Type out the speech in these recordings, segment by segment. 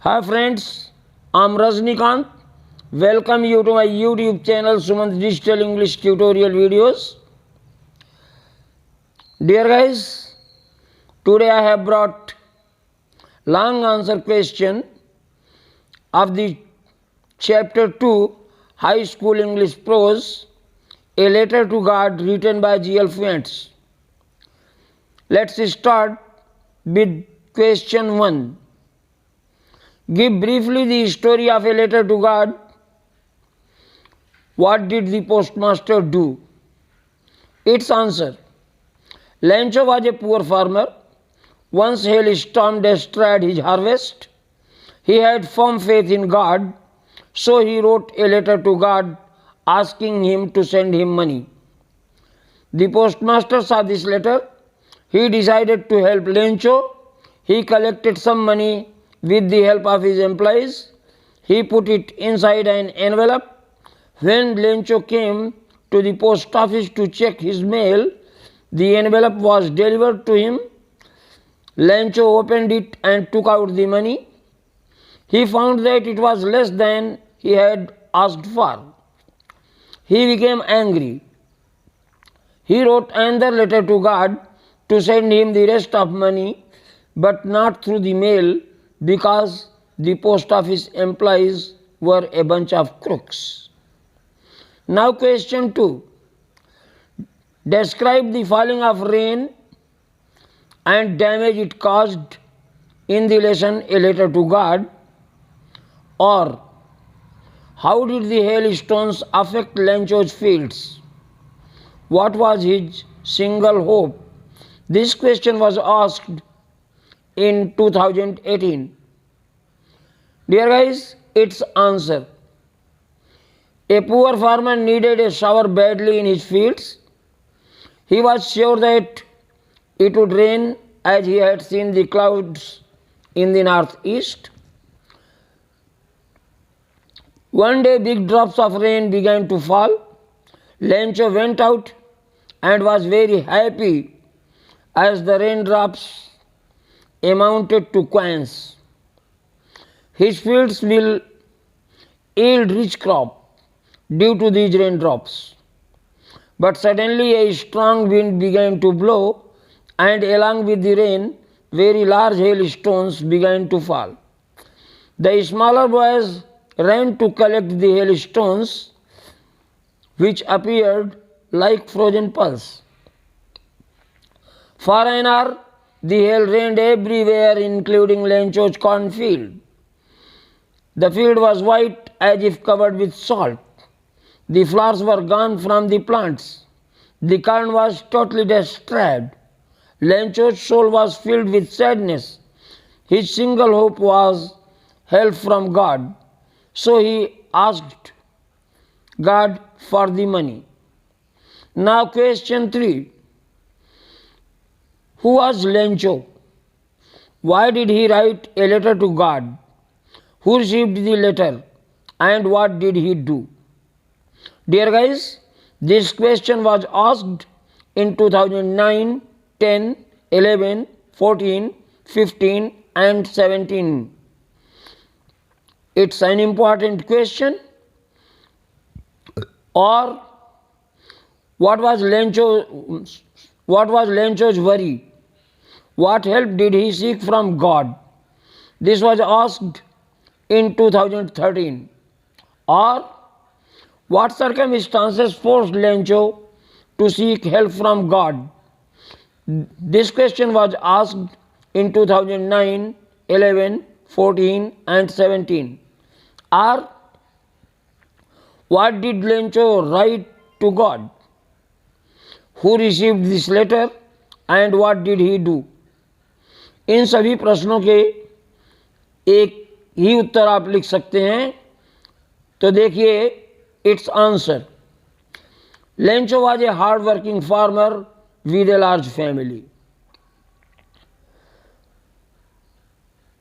Hi friends, I'm Rajnikant. Welcome you to my YouTube channel Sumant Digital English Tutorial Videos. Dear guys, today I have brought long answer question of the chapter 2 High School English Prose, a letter to God written by G.L. Fuentes. Let's start with question 1. Give briefly the story of a letter to God. What did the postmaster do? Its answer. Lencho was a poor farmer. Once hailstorm destroyed his harvest. He had firm faith in God, so he wrote a letter to God asking him to send him money. The postmaster saw this letter. He decided to help Lencho. He collected some money with the help of his employees. He put it inside an envelope. When Lencho came to the post office to check his mail, the envelope was delivered to him. Lencho opened it and took out the money. He found that it was less than he had asked for. He became angry. He wrote another letter to God to send him the rest of money, but not through the mail, because the post office employees were a bunch of crooks. Now question 2. Describe the falling of rain and damage it caused in the lesson A Letter to God, or how did the hailstones affect Lencho's fields? What was his single hope? This question was asked in 2018. Dear guys, its answer. A poor farmer needed a shower badly in his fields. He was sure that it would rain, as he had seen the clouds in the northeast. One day big drops of rain began to fall. Lencho went out and was very happy, as the raindrops amounted to coins. His fields will yield rich crop due to these raindrops. But suddenly a strong wind began to blow, and along with the rain, very large hailstones began to fall. The smaller boys ran to collect the hailstones, which appeared like frozen pearls. For an hour, the hail rained everywhere, including Lencho's cornfield. The field was white, as if covered with salt. The flowers were gone from the plants. The corn was totally destroyed. Lencho's soul was filled with sadness. His single hope was help from God. So he asked God for the money. Now question 3. Who was Lencho? Why did he write a letter to God? Who received the letter and what did he do? Dear guys, this question was asked in 2009, 10, 11, 14, 15 and 17. It's an important question. Or what was Lencho's worry? What help did he seek from God? This was asked in 2013. Or what circumstances forced Lencho to seek help from God? This question was asked in 2009, 11, 14 and 17. Or what did Lencho write to God? Who received this letter and what did he do? इन सभी प्रश्नों के एक ही उत्तर आप लिख सकते हैं. तो देखिए its answer. Lencho was a hard-working farmer with a large family.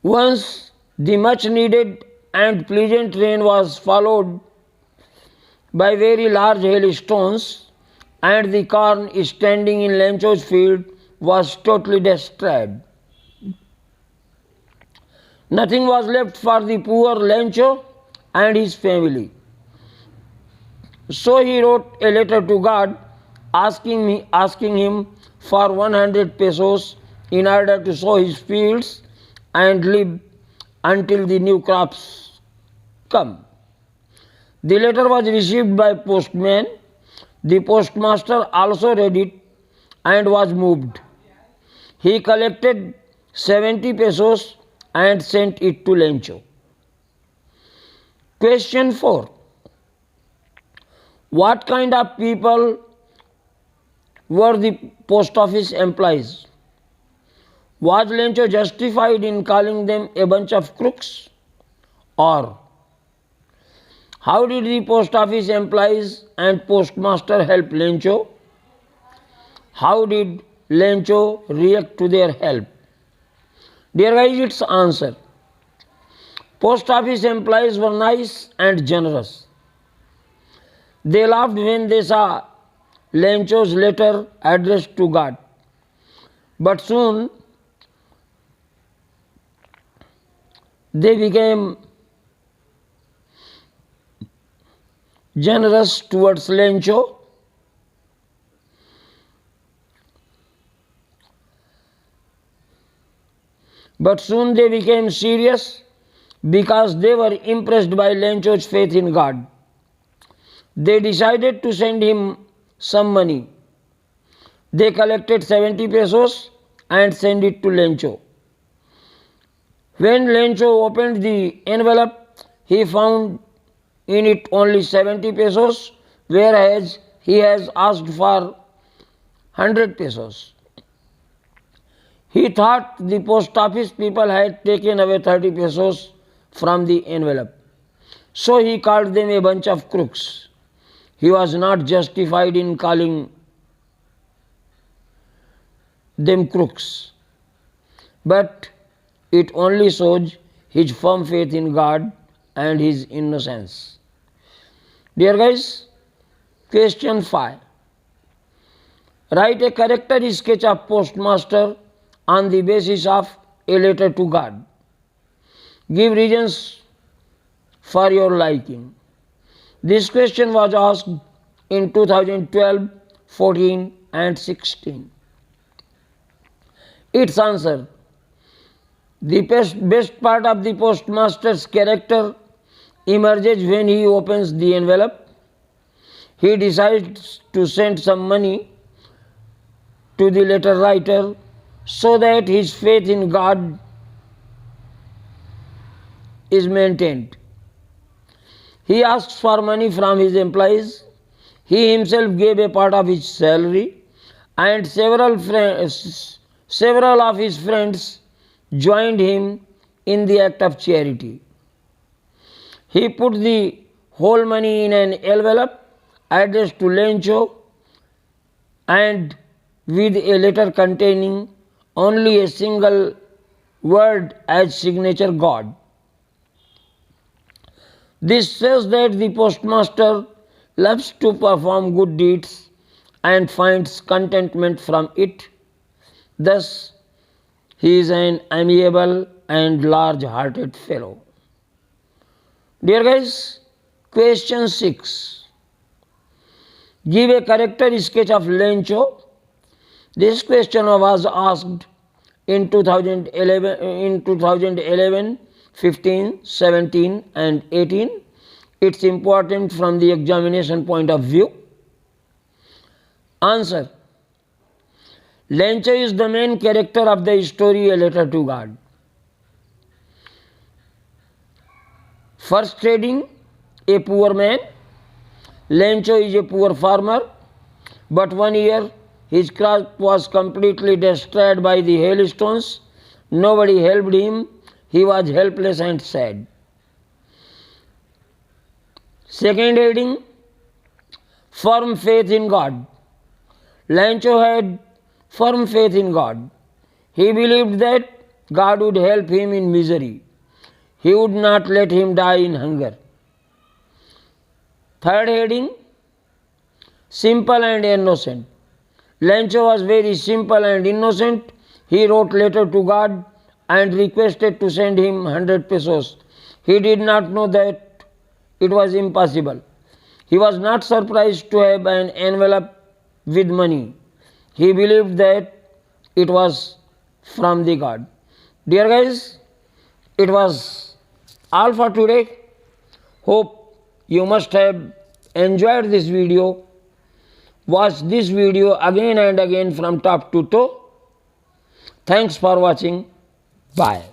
Once the much-needed and pleasant rain was followed by very large hailstones, and the corn standing in Lencho's field was totally destroyed. Nothing was left for the poor Lencho and his family. So he wrote a letter to God asking him for 100 pesos in order to sow his fields and live until the new crops come. The letter was received by postman. The postmaster also read it and was moved. He collected 70 pesos and sent it to Lencho. Question 4. What kind of people were the post office employees? Was Lencho justified in calling them a bunch of crooks? Or how did the post office employees and postmaster help Lencho? How did Lencho react to their help? Dear guys, its answer. Post office employees were nice and generous. They laughed when they saw Lencho's letter addressed to God. But soon they became generous towards Lencho. But soon they became serious because they were impressed by Lencho's faith in God. They decided to send him some money. They collected 70 pesos and sent it to Lencho. When Lencho opened the envelope, he found in it only 70 pesos, whereas he has asked for 100 pesos. He thought the post office people had taken away 30 pesos from the envelope. So he called them a bunch of crooks. He was not justified in calling them crooks, but it only shows his firm faith in God and his innocence. Dear guys, question 5. Write a character sketch of postmaster on the basis of a letter to God. Give reasons for your liking. This question was asked in 2012, 14 and 16. Its answer. The best part of the postmaster's character emerges when he opens the envelope. He decides to send some money to the letter writer so that his faith in God is maintained. He asks for money from his employees. He himself gave a part of his salary, and several of his friends joined him in the act of charity. He put the whole money in an envelope addressed to Lencho and with a letter containing only a single word as signature, God. This says that the postmaster loves to perform good deeds and finds contentment from it. Thus, he is an amiable and large-hearted fellow. Dear guys, question 6. Give a character sketch of Lencho. This question was asked in 2011, 15, 17 and 18. It's important from the examination point of view. Answer. Lencho is the main character of the story A Letter to God. First trading, a poor man. Lencho is a poor farmer, but one year his crop was completely destroyed by the hailstones. Nobody helped him. He was helpless and sad. Second heading, firm faith in God. Lencho had firm faith in God. He believed that God would help him in misery. He would not let him die in hunger. Third heading, simple and innocent. Lencho was very simple and innocent. He wrote letter to God and requested to send him 100 pesos. He did not know that it was impossible. He was not surprised to have an envelope with money. He believed that it was from the God. Dear guys, it was all for today. Hope you must have enjoyed this video. Watch this video again and again from top to toe. Thanks for watching. Bye.